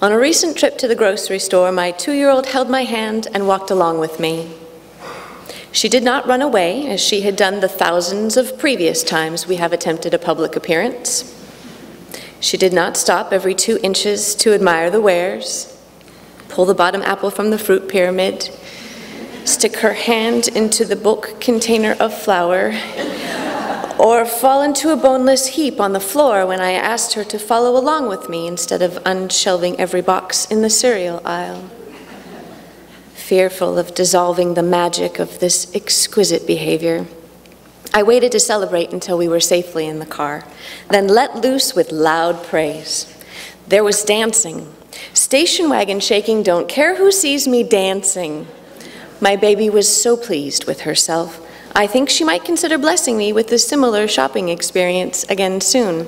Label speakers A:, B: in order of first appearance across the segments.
A: On a recent trip to the grocery store, my 2-year-old held my hand and walked along with me. She did not run away, as she had done the thousands of previous times we have attempted a public appearance. She did not stop every 2 inches to admire the wares, pull the bottom apple from the fruit pyramid, stick her hand into the bulk container of flour, or fall into a boneless heap on the floor when I asked her to follow along with me instead of unshelving every box in the cereal aisle. Fearful of dissolving the magic of this exquisite behavior, I waited to celebrate until we were safely in the car, then let loose with loud praise. There was dancing. Station wagon shaking, don't care who sees me dancing. My baby was so pleased with herself. I think she might consider blessing me with a similar shopping experience again soon.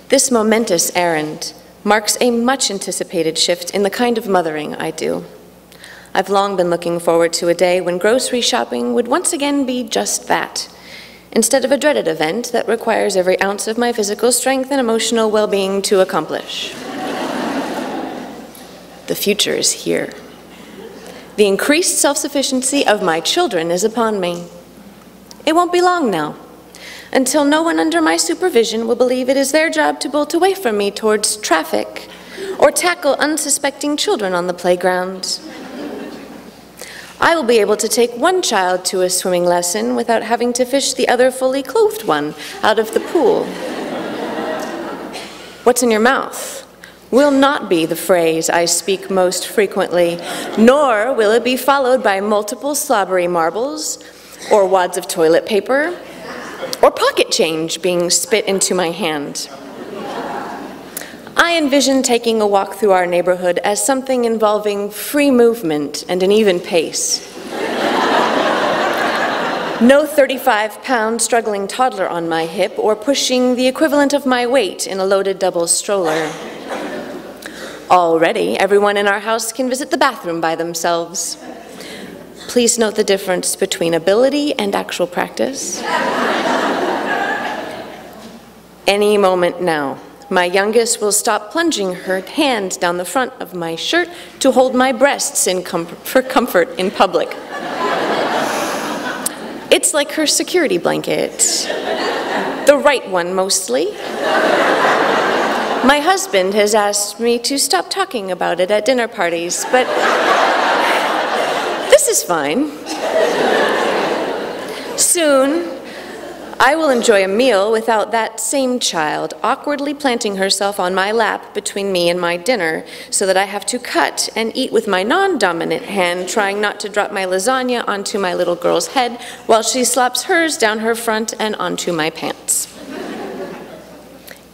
A: This momentous errand marks a much anticipated shift in the kind of mothering I do. I've long been looking forward to a day when grocery shopping would once again be just that, instead of a dreaded event that requires every ounce of my physical strength and emotional well-being to accomplish. The future is here. The increased self-sufficiency of my children is upon me. It won't be long now, until no one under my supervision will believe it is their job to bolt away from me towards traffic or tackle unsuspecting children on the playground. I will be able to take one child to a swimming lesson without having to fish the other fully clothed one out of the pool. What's in your mouth will not be the phrase I speak most frequently, nor will it be followed by multiple slobbery marbles, or wads of toilet paper, or pocket change being spit into my hand. I envision taking a walk through our neighborhood as something involving free movement and an even pace. No 35-pound struggling toddler on my hip or pushing the equivalent of my weight in a loaded double stroller. Already, everyone in our house can visit the bathroom by themselves. Please note the difference between ability and actual practice. Any moment now, my youngest will stop plunging her hand down the front of my shirt to hold my breasts for comfort in public. It's like her security blanket. The right one, mostly. My husband has asked me to stop talking about it at dinner parties, but this is fine. Soon, I will enjoy a meal without that same child awkwardly planting herself on my lap between me and my dinner so that I have to cut and eat with my non-dominant hand, trying not to drop my lasagna onto my little girl's head while she slops hers down her front and onto my pants.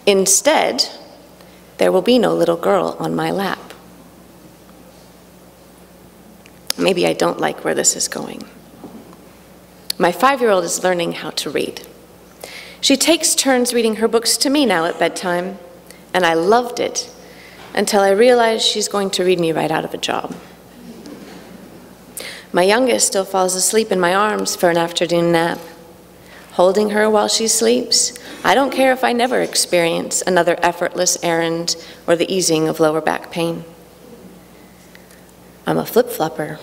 A: Instead, there will be no little girl on my lap. Maybe I don't like where this is going. My 5-year-old is learning how to read. She takes turns reading her books to me now at bedtime, and I loved it until I realized she's going to read me right out of a job. My youngest still falls asleep in my arms for an afternoon nap. Holding her while she sleeps, I don't care if I never experience another effortless errand or the easing of lower back pain. I'm a flip-flopper.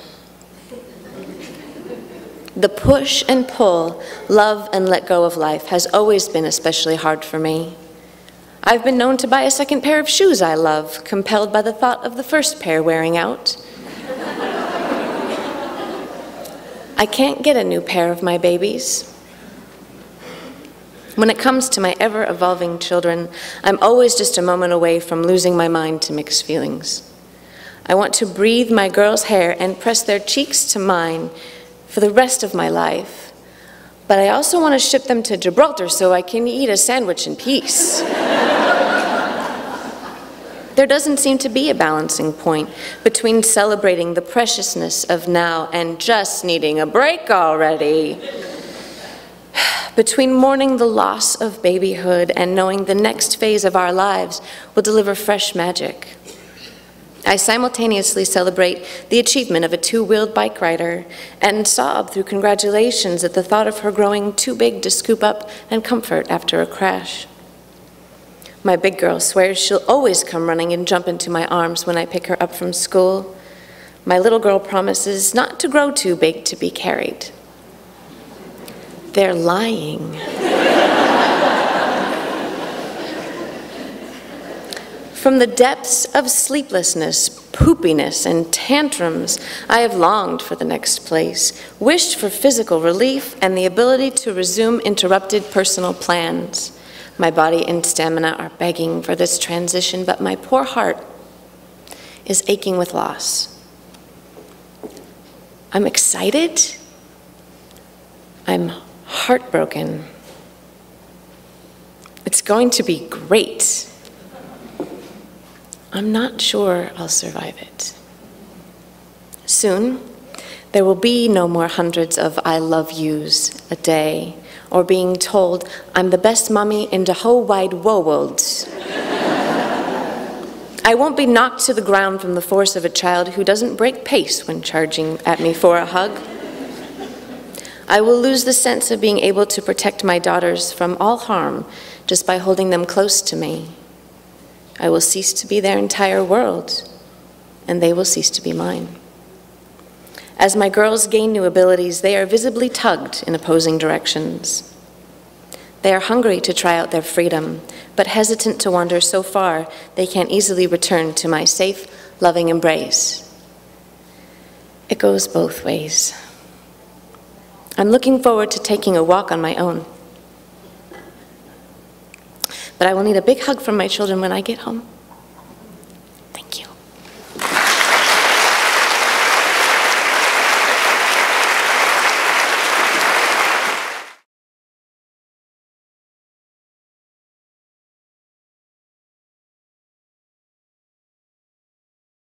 A: The push and pull, love and let go of life has always been especially hard for me. I've been known to buy a second pair of shoes I love, compelled by the thought of the first pair wearing out. I can't get a new pair of my babies. When it comes to my ever-evolving children, I'm always just a moment away from losing my mind to mixed feelings. I want to breathe my girls' hair and press their cheeks to mine for the rest of my life, but I also want to ship them to Gibraltar so I can eat a sandwich in peace. There doesn't seem to be a balancing point between celebrating the preciousness of now and just needing a break already. Between mourning the loss of babyhood and knowing the next phase of our lives will deliver fresh magic. I simultaneously celebrate the achievement of a 2-wheeled bike rider and sob through congratulations at the thought of her growing too big to scoop up and comfort after a crash. My big girl swears she'll always come running and jump into my arms when I pick her up from school. My little girl promises not to grow too big to be carried. They're lying. From the depths of sleeplessness, poopiness, and tantrums, I have longed for the next place, wished for physical relief and the ability to resume interrupted personal plans. My body and stamina are begging for this transition, but my poor heart is aching with loss. I'm excited. I'm heartbroken. It's going to be great. I'm not sure I'll survive it. Soon, there will be no more hundreds of I love yous a day, or being told I'm the best mommy in the whole wide world. I won't be knocked to the ground from the force of a child who doesn't break pace when charging at me for a hug. I will lose the sense of being able to protect my daughters from all harm just by holding them close to me. I will cease to be their entire world, and they will cease to be mine. As my girls gain new abilities, they are visibly tugged in opposing directions. They are hungry to try out their freedom, but hesitant to wander so far they can't easily return to my safe, loving embrace. It goes both ways. I'm looking forward to taking a walk on my own. But I will need a big hug from my children when I get home.